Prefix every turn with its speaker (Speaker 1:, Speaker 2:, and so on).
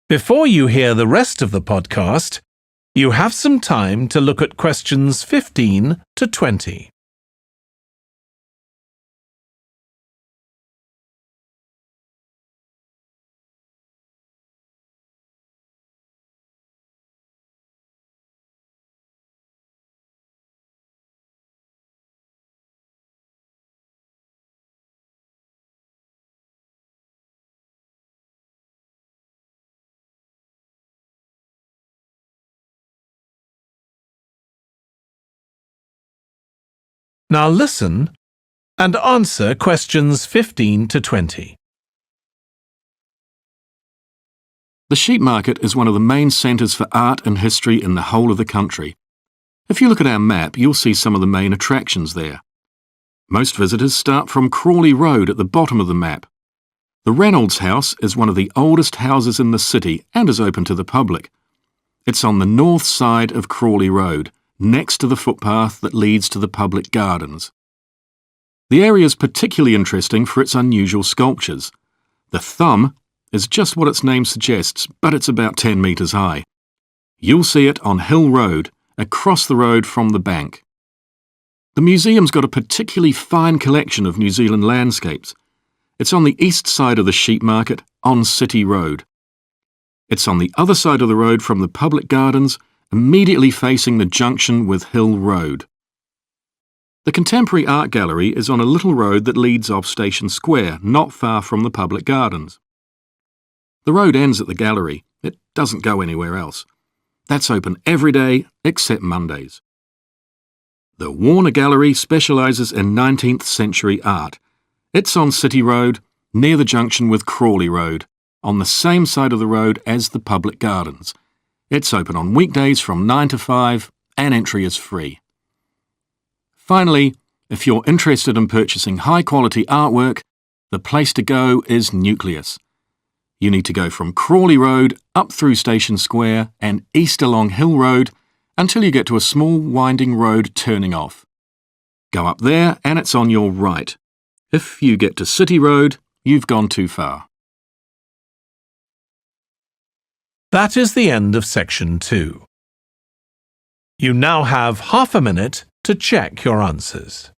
Speaker 1: Before you hear the rest of the podcast, you have some time to look at questions 15 to 20. Now listen and answer questions 15 to 20.
Speaker 2: The sheep market is one of the main centres for art and history in the whole of the country. If you look at our map, you'll see some of the main attractions there. Most visitors start from Crawley Road at the bottom of the map. The Reynolds House is one of the oldest houses in the city and is open to the public. It's on the north side of Crawley Road, next to the footpath that leads to the public gardens. The area is particularly interesting for its unusual sculptures. The thumb is just what its name suggests, but it's about 10 metres high. You'll see it on Hill Road, across the road from the bank. The museum's got a particularly fine collection of New Zealand landscapes. It's on the east side of the sheep market, on City Road. It's on the other side of the road from the public gardens, immediately facing the junction with Hill Road. The Contemporary Art Gallery is on a little road that leads off Station Square, not far from the public gardens. The road ends at the gallery. It doesn't go anywhere else. That's open every day except Mondays. The Warner Gallery specialises in 19th century art. It's on City Road, near the junction with Crawley Road, on the same side of the road as the public gardens. It's open on weekdays from 9 to 5 and entry is free. Finally, if you're interested in purchasing high-quality artwork, the place to go is Nucleus. You need to go from Crawley Road up through Station Square and east along Hill Road until you get to a small winding road turning off. Go up there and it's on your right. If you get to City Road, you've gone too far.
Speaker 1: That is the end of section 2. You now have half a minute to check your answers.